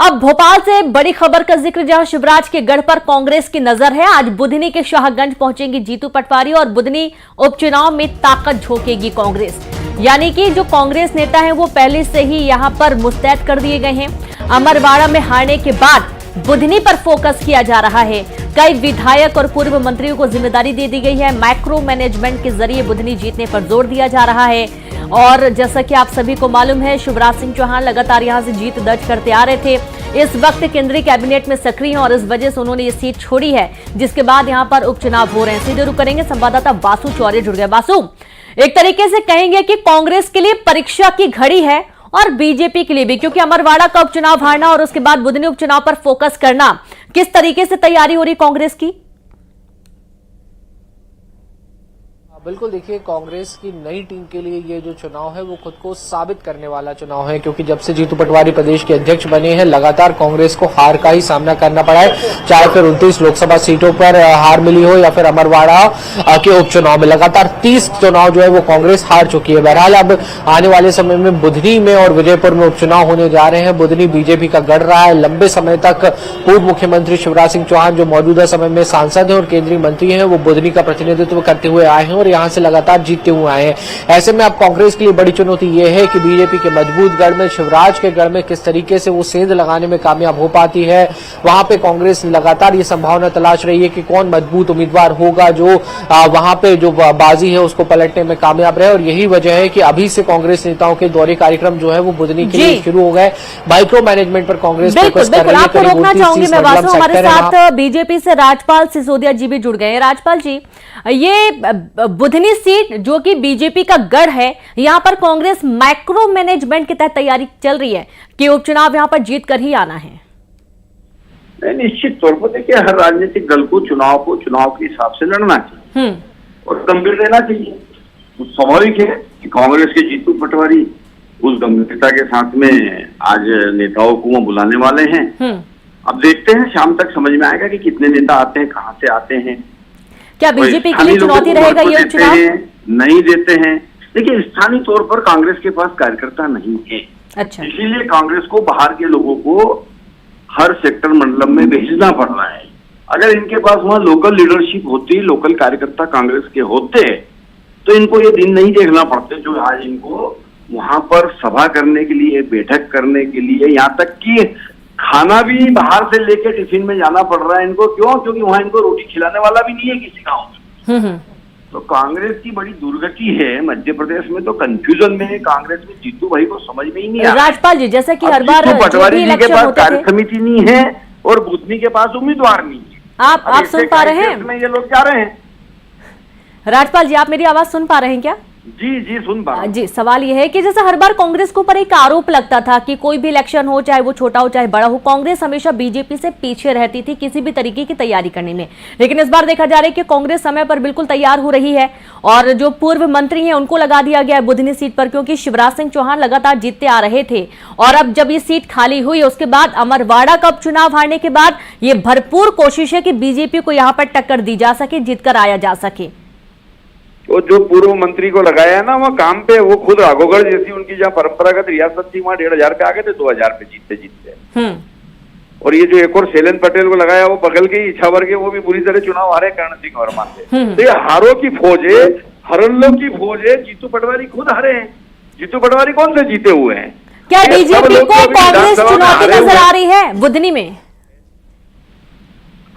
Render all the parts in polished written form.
अब भोपाल से बड़ी खबर का जिक्र, जहां शिवराज के गढ़ पर कांग्रेस की नजर है। आज बुधनी के शाहगंज पहुंचेंगी जीतू पटवारी और बुधनी उपचुनाव में ताकत झोंकेगी कांग्रेस। यानी कि जो कांग्रेस नेता हैं वो पहले से ही यहां पर मुस्तैद कर दिए गए हैं। अमरवाड़ा में हारने के बाद बुधनी पर फोकस किया जा रहा है। कई विधायक और पूर्व मंत्रियों को जिम्मेदारी दे दी गई है। माइक्रो मैनेजमेंट के जरिए बुधनी जीतने पर जोर दिया जा रहा है। और जैसा कि आप सभी को मालूम है, शिवराज सिंह चौहान लगातार यहां से जीत दर्ज करते आ रहे थे। इस वक्त केंद्रीय कैबिनेट में सक्रिय हैं और इस वजह से उन्होंने ये सीट छोड़ी है, जिसके बाद यहां पर उपचुनाव हो रहे हैं। सीधे रुक करेंगे, संवाददाता वासु चौरे जुड़ गए। वासु, एक तरीके से कहेंगे कि कांग्रेस के लिए परीक्षा की घड़ी है और बीजेपी के लिए भी, क्योंकि अमरवाड़ा का उपचुनाव हारना और उसके बाद बुधनी उपचुनाव पर फोकस करना, किस तरीके से तैयारी हो रही कांग्रेस की? बिल्कुल, देखिए, कांग्रेस की नई टीम के लिए ये जो चुनाव है वो खुद को साबित करने वाला चुनाव है, क्योंकि जब से जीतू पटवारी प्रदेश के अध्यक्ष बने हैं लगातार कांग्रेस को हार का ही सामना करना पड़ा है। चाहे फिर 29 लोकसभा सीटों पर हार मिली हो या फिर अमरवाड़ा के उपचुनाव में लगातार 30 चुनाव जो है वो कांग्रेस हार चुकी है। बहरहाल अब आने वाले समय में बुधनी में और विजयपुर में उपचुनाव होने जा रहे हैं। बुधनी बीजेपी का गढ़ रहा है। लंबे समय तक पूर्व मुख्यमंत्री शिवराज सिंह चौहान, जो मौजूदा समय में सांसद है और केंद्रीय मंत्री है, वो बुधनी का प्रतिनिधित्व करते हुए आए हैं और यहां से लगातार जीतते हुए आए हैं। ऐसे में अब कांग्रेस के लिए बड़ी चुनौती यह है कि बीजेपी के मजबूत गढ़ में, शिवराज के गढ़ में किस तरीके से वो सेंध लगाने में कामयाब हो पाती है। वहां पे कांग्रेस लगातार ये संभावना तलाश रही है कि कौन मजबूत उम्मीदवार होगा जो वहां पे जो बाजी है उसको पलटने में कामयाब रहे। और यही वजह है कि अभी से कांग्रेस नेताओं के दौरे कार्यक्रम जो है वो बुधनी के लिए शुरू हो गए। माइक्रो मैनेजमेंट पर कांग्रेस फोकस कर रही है। आपको रोकना चाहूंगी मैं वासु, हमारे साथ बीजेपी से राजपाल सिसोदिया जी भी जुड़ गए हैं। राजपाल जी, ये बुधनी सीट जो कि बीजेपी का गढ़ है, यहां पर कांग्रेस माइक्रो मैनेजमेंट के तहत तैयारी चल रही है कि उपचुनाव यहां पर जीत कर ही आना है। नहीं, निश्चित तौर पर देखिए, हर राजनीतिक दल को चुनाव के हिसाब से लड़ना चाहिए और गंभीर रहना चाहिए। तो स्वाभाविक है कि कांग्रेस के जीतू पटवारी उस गंभीरता के साथ में आज नेताओं को वो बुलाने वाले हैं। अब देखते हैं, शाम तक समझ में आएगा कि कितने नेता आते हैं, कहां से आते हैं। क्या बीजेपी के लिए चुनौती रहेगा ये उपचुनाव? नहीं देते हैं। देखिए, स्थानीय तौर पर कांग्रेस के पास कार्यकर्ता नहीं है। अच्छा, इसीलिए कांग्रेस को बाहर के लोगों को हर सेक्टर मंडलम में भेजना पड़ रहा है। अगर इनके पास वहां लोकल लीडरशिप होती, लोकल कार्यकर्ता कांग्रेस के होते, तो इनको ये दिन नहीं देखना पड़ते जो आज इनको वहां पर सभा करने के लिए, बैठक करने के लिए, यहाँ तक कि खाना भी बाहर से लेके टिफिन में जाना पड़ रहा है इनको। क्यों? क्योंकि वहां इनको रोटी खिलाने वाला भी नहीं है किसी गांव में। तो कांग्रेस की बड़ी दुर्गति है। मध्य प्रदेश में तो कंफ्यूजन में है कांग्रेस में। जीतू भाई को समझ में ही नहीं आ रहा। राजपाल जी, जैसे कि हर बार पटवारी जी के पास कार्य समिति नहीं है और बुधनी के पास उम्मीदवार नहीं है। आप सुन पा रहे हैं? ये लोग जा रहे हैं। राजपाल जी, आप मेरी आवाज सुन पा रहे हैं क्या? जी सुन पा रहा हूं। जी, सवाल यह है कि जैसे हर बार कांग्रेस के ऊपर एक आरोप लगता था कि कोई भी इलेक्शन हो, चाहे वो छोटा हो चाहे बड़ा हो, कांग्रेस हमेशा बीजेपी से पीछे रहती थी किसी भी तरीके की तैयारी करने में। लेकिन इस बार देखा जा रहा है कि कांग्रेस समय पर बिल्कुल तैयार हो रही है और जो पूर्व मंत्री हैं उनको लगा दिया गया है बुधनी सीट पर, क्योंकि शिवराज सिंह चौहान लगातार जीतते आ रहे थे। और अब जब ये सीट खाली हुई, उसके बाद अमरवाड़ा का उपचुनाव हारने के बाद ये भरपूर कोशिश है कि बीजेपी को यहाँ पर टक्कर दी जा सके, जीतकर आया जा सके। तो जो पूर्व मंत्री को लगाया है ना वहाँ काम पे, वो खुद राघोगढ़ जैसी उनकी जहाँ परंपरागत रियासत थी वहाँ 1500 पे आ गए थे 2000 पे जीतते। और ये जो एक और शैलेंद्र पटेल को लगाया, वो बगल के इच्छावर के, वो भी बुरी तरह चुनाव हारे कर्ण सिंह वर्मा से। तो ये हारों की फौज है, हरल्लों की फौज है। जीतू पटवारी खुद हारे हैं। जीतू पटवारी कौन से जीते हुए हैं? क्या बीजेपी को कांग्रेस चुनौती नजर आ रही है बुधनी में?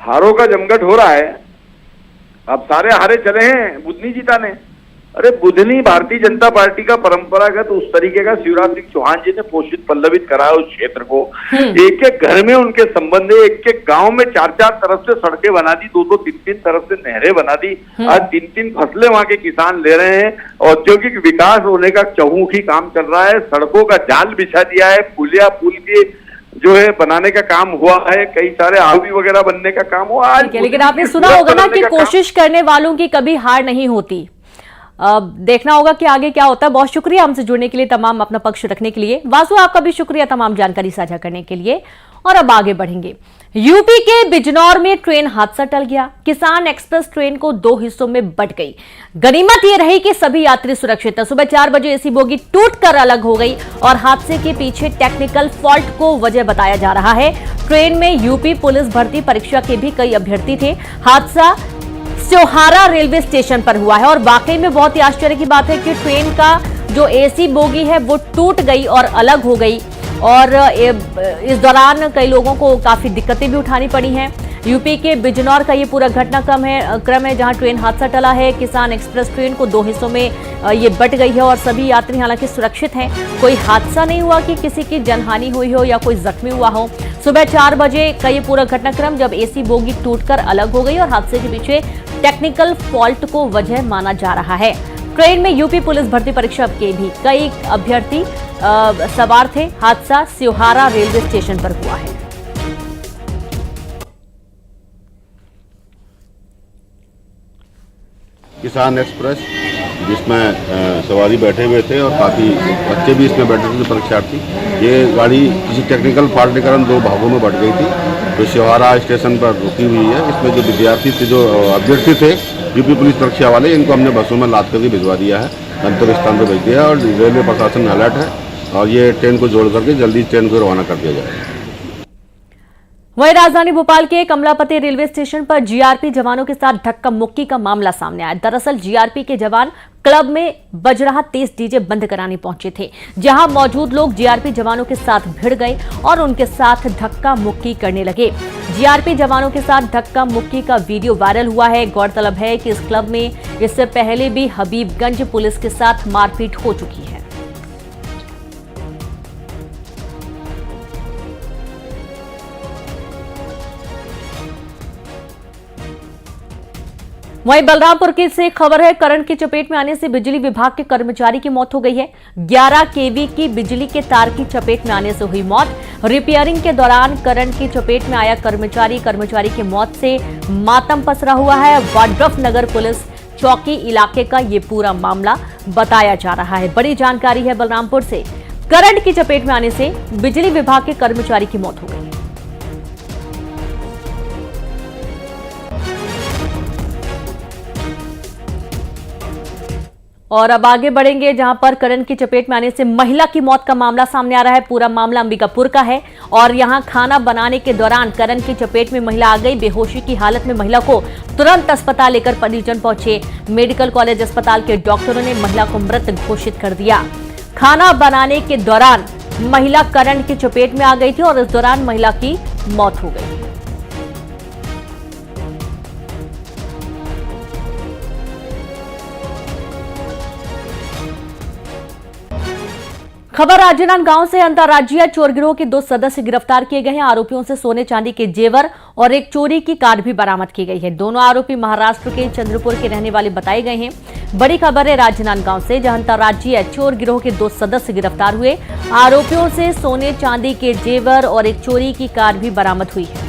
हारों का जमघट हो रहा है। अब सारे हारे चले हैं बुधनी जीताने। अरे बुधनी भारतीय जनता पार्टी का परंपरागत उस तरीके का शिवराज सिंह चौहान जी ने पोषित पल्लवित करा उस क्षेत्र को। एक एक घर में उनके संबंध है। एक एक गांव में 4-4 तरफ से सड़कें बना दी, 2-2, 3-3 तरफ से नहरें बना दी। आज 3-3 फसलें वहां के किसान ले रहे हैं। औद्योगिक विकास होने का चहुमुखी काम चल रहा है। सड़कों का जाल बिछा दिया है। पुलिया पुल के जो है बनाने का काम हुआ है। कई सारे आलवी वगैरह बनने का काम हुआ आज। लेकिन आपने सुना होगा ना कि कोशिश करने वालों की कभी हार नहीं होती। देखना होगा कि आगे क्या होता है। बहुत शुक्रिया हमसे जुड़ने के लिए, तमाम अपना पक्ष रखने के लिए। वासु, आपका भी शुक्रिया तमाम जानकारी साझा करने के लिए। और अब आगे बढ़ेंगे। यूपी के बिजनौर में ट्रेन हादसा टल गया। किसान एक्सप्रेस ट्रेन को 2 हिस्सों में बंट गई। गनीमत यह रही कि सभी यात्री सुरक्षित हैं। सुबह 4 बजे एसी बोगी टूटकर अलग हो गई और हादसे के पीछे टेक्निकल फॉल्ट को वजह बताया जा रहा है। ट्रेन में यूपी पुलिस भर्ती परीक्षा के भी कई अभ्यर्थी थे। हादसा स्योहारा रेलवे स्टेशन पर हुआ है और वाकई में बहुत ही आश्चर्य की बात है कि ट्रेन का जो एसी बोगी है वो टूट गई और अलग हो गई और इस दौरान कई लोगों को काफी दिक्कतें भी उठानी पड़ी हैं। यूपी के बिजनौर का ये पूरा घटनाक्रम है जहां ट्रेन हादसा टला है। किसान एक्सप्रेस ट्रेन को 2 हिस्सों में ये बट गई है और सभी यात्री हालांकि सुरक्षित हैं। कोई हादसा नहीं हुआ कि किसी की जनहानि हुई हो या कोई जख्मी हुआ हो। सुबह 4 बजे का ये पूरा घटनाक्रम जब एसी बोगी टूटकर अलग हो गई और हादसे के पीछे टेक्निकल फॉल्ट को वजह माना जा रहा है। ट्रेन में यूपी पुलिस भर्ती परीक्षा के भी कई अभ्यर्थी सवार थे। हादसा स्योहारा रेलवे स्टेशन पर हुआ है। किसान एक्सप्रेस जिसमें सवारी बैठे हुए थे और काफ़ी बच्चे भी इसमें बैठे थे परीक्षार्थी। ये गाड़ी किसी टेक्निकल फॉल्ट के कारण 2 भागों में बट गई थी, जो स्योहारा स्टेशन पर रुकी हुई है। इसमें जो विद्यार्थी थे, जो अभ्यर्थी थे यूपी पुलिस परीक्षा वाले, इनको हमने बसों में लाद करके भिजवा दिया है, गंतव्य स्थान पर भेज दिया और रेलवे प्रशासन अलर्ट है और ये ट्रेन को जोड़ करके जल्दी ट्रेन को रवाना कर दिया जाएगा। वहीं राजधानी भोपाल के कमलापति रेलवे स्टेशन पर जीआरपी जवानों के साथ धक्का मुक्की का मामला सामने आया। दरअसल जीआरपी के जवान क्लब में बज रहा तेज डीजे बंद कराने पहुंचे थे, जहां मौजूद लोग जीआरपी जवानों के साथ भिड़ गए और उनके साथ धक्का मुक्की करने लगे। जीआरपी जवानों के साथ धक्का मुक्की का वीडियो वायरल हुआ है। गौरतलब है कि इस क्लब में इससे पहले भी हबीबगंज पुलिस के साथ मारपीट हो चुकी है। वहीं बलरामपुर की से खबर है, करंट की चपेट में आने से बिजली विभाग के कर्मचारी की मौत हो गई है। 11 केवी की बिजली के तार की चपेट में आने से हुई मौत। रिपेयरिंग के दौरान करंट की चपेट में आया कर्मचारी की मौत से मातम पसरा हुआ है। वाड्रफ नगर पुलिस चौकी इलाके का ये पूरा मामला बताया जा रहा है। बड़ी जानकारी है बलरामपुर से, करंट की चपेट में आने से बिजली विभाग के कर्मचारी की मौत हो गई। और अब आगे बढ़ेंगे, जहां पर करंट की चपेट में आने से महिला की मौत का मामला सामने आ रहा है। पूरा मामला अंबिकापुर का है और यहां खाना बनाने के दौरान करंट की चपेट में महिला आ गई। बेहोशी की हालत में महिला को तुरंत अस्पताल लेकर परिजन पहुंचे। मेडिकल कॉलेज अस्पताल के डॉक्टरों ने महिला को मृत घोषित कर दिया। खाना बनाने के दौरान महिला करंट की चपेट में आ गई थी और इस दौरान महिला की मौत हो गई। खबर राजनांदगांव से, अंतर्राज्यीय चोर गिरोह के 2 सदस्य गिरफ्तार किए गए हैं। आरोपियों से सोने चांदी के जेवर और एक चोरी की कार भी बरामद की गई है। दोनों आरोपी महाराष्ट्र के चंद्रपुर के रहने वाले बताए गए हैं। बड़ी खबर है राजनांदगांव से, जहां अंतर्राज्यीय चोर गिरोह के 2 सदस्य गिरफ्तार हुए। आरोपियों से सोने चांदी के जेवर और एक चोरी की कार भी बरामद हुई है।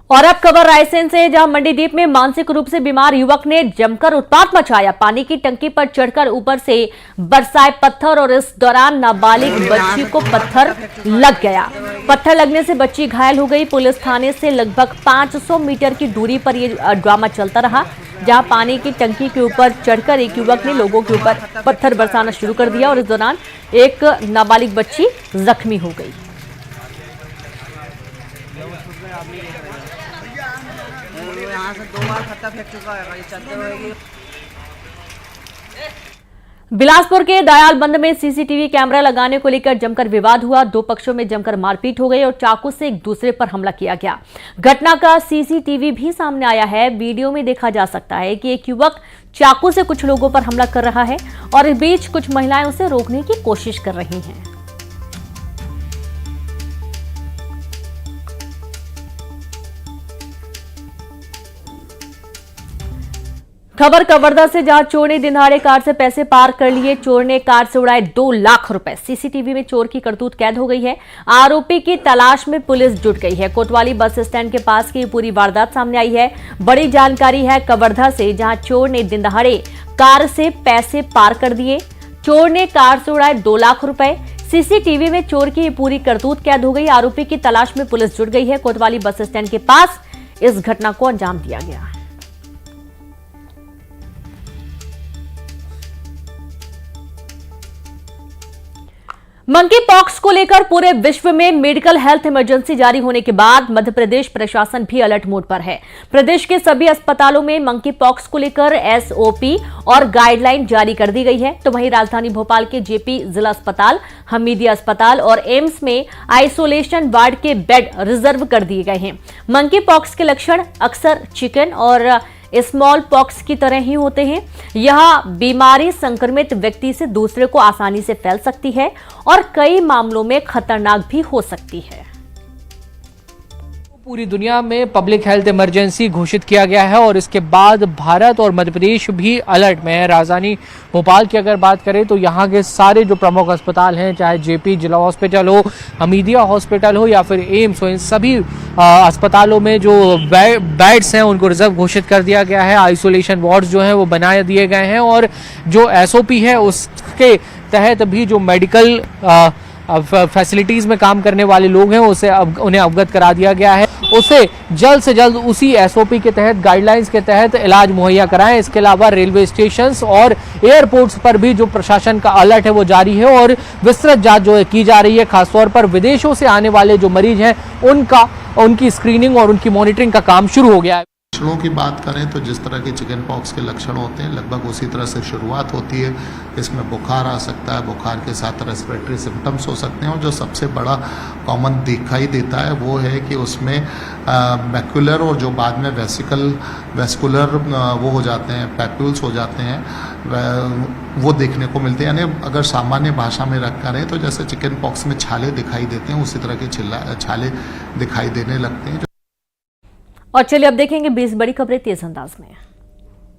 और अब खबर रायसेन से, जहां मंडीदीप में मानसिक रूप से बीमार युवक ने जमकर उत्पात मचाया। पानी की टंकी पर चढ़कर ऊपर से बरसाए पत्थर और इस दौरान नाबालिग बच्ची को पत्थर लग गया। पत्थर लगने से बच्ची घायल हो गई। पुलिस थाने से लगभग 500 मीटर की दूरी पर यह ड्रामा चलता रहा, जहां पानी की टंकी के ऊपर चढ़कर एक युवक ने लोगों के ऊपर पत्थर बरसाना शुरू कर दिया और इस दौरान एक नाबालिग बच्ची जख्मी हो गई। यहाँ से 2 बार खत्ता फेंक चुका है, ये चलते रहेगी। बिलासपुर के दयालबंद में सीसीटीवी कैमरा लगाने को लेकर जमकर विवाद हुआ। 2 पक्षों में जमकर मारपीट हो गई और चाकू से एक दूसरे पर हमला किया गया। घटना का सीसीटीवी भी सामने आया है। वीडियो में देखा जा सकता है कि एक युवक चाकू से कुछ लोगों पर हमला कर रहा है और इस बीच कुछ महिलाएं उसे रोकने की कोशिश कर रही हैं। खबर कवर्धा से, जहां चोर ने दिनहाड़े कार से पैसे पार कर लिए। चोर ने कार से उड़ाए 2 लाख रुपए। सीसीटीवी में चोर की करतूत कैद हो गई है। आरोपी की तलाश में पुलिस जुट गई है। कोतवाली बस स्टैंड के पास की पूरी वारदात सामने आई है। बड़ी जानकारी है कवर्धा से, जहां चोर ने दिनदहाड़े कार से पैसे पार कर दिए। चोर ने कार से उड़ाए 2 लाख रुपए। सीसीटीवी में चोर की पूरी करतूत कैद हो गई। आरोपी की तलाश में पुलिस जुट गई है। कोतवाली बस स्टैंड के पास इस घटना को अंजाम दिया गया। मंकी पॉक्स को लेकर पूरे विश्व में मेडिकल हेल्थ इमरजेंसी जारी होने के बाद मध्य प्रदेश प्रशासन भी अलर्ट मोड पर है। प्रदेश के सभी अस्पतालों में मंकी पॉक्स को लेकर एसओपी और गाइडलाइन जारी कर दी गई है। तो वहीं राजधानी भोपाल के जेपी जिला अस्पताल, हमीदिया अस्पताल और एम्स में आइसोलेशन वार्ड के बेड रिजर्व कर दिए गए हैं। मंकी पॉक्स के लक्षण अक्सर चिकन और स्मॉल पॉक्स की तरह ही होते हैं। यह बीमारी संक्रमित व्यक्ति से दूसरे को आसानी से फैल सकती है और कई मामलों में खतरनाक भी हो सकती है। पूरी दुनिया में पब्लिक हेल्थ इमरजेंसी घोषित किया गया है और इसके बाद भारत और मध्य प्रदेश भी अलर्ट में है। राजधानी भोपाल की अगर बात करें तो यहाँ के सारे जो प्रमुख अस्पताल हैं, चाहे जेपी जिला हॉस्पिटल हो, हमीदिया हॉस्पिटल हो या फिर एम्स हो, इन सभी अस्पतालों में जो बेड्स हैं उनको रिजर्व घोषित कर दिया गया है। आइसोलेशन वार्ड्स जो हैं वो बना दिए गए हैं और जो एसओपी है उसके तहत भी जो मेडिकल फैसिलिटीज में काम करने वाले लोग हैं उसे उन्हें अवगत करा दिया गया है। उसे जल्द से जल्द उसी एसओपी के तहत, गाइडलाइंस के तहत इलाज मुहैया कराएं। इसके अलावा रेलवे स्टेशंस और एयरपोर्ट्स पर भी जो प्रशासन का अलर्ट है वो जारी है और विस्तृत जांच जो है की जा रही है। खासतौर पर विदेशों से आने वाले जो मरीज हैं उनकी स्क्रीनिंग और उनकी मॉनिटरिंग का काम शुरू हो गया है। लक्षणों की बात करें तो जिस तरह के चिकन पॉक्स के लक्षण होते हैं लगभग उसी तरह से शुरुआत होती है। इसमें बुखार आ सकता है, बुखार के साथ रेस्पिरेटरी सिम्टम्स हो सकते हैं और जो सबसे बड़ा कॉमन दिखाई देता है वो है कि उसमें मैक्युलर और जो बाद में वेस्कुलर वो हो जाते हैं, पैप्यूल्स हो जाते हैं, वो देखने को मिलते हैं। यानी अगर सामान्य भाषा में रख करें तो जैसे चिकन पॉक्स में छाले दिखाई देते हैं उसी तरह के छाले दिखाई देने लगते हैं। और चलिए अब देखेंगे 20 बड़ी खबरें तेज अंदाज में।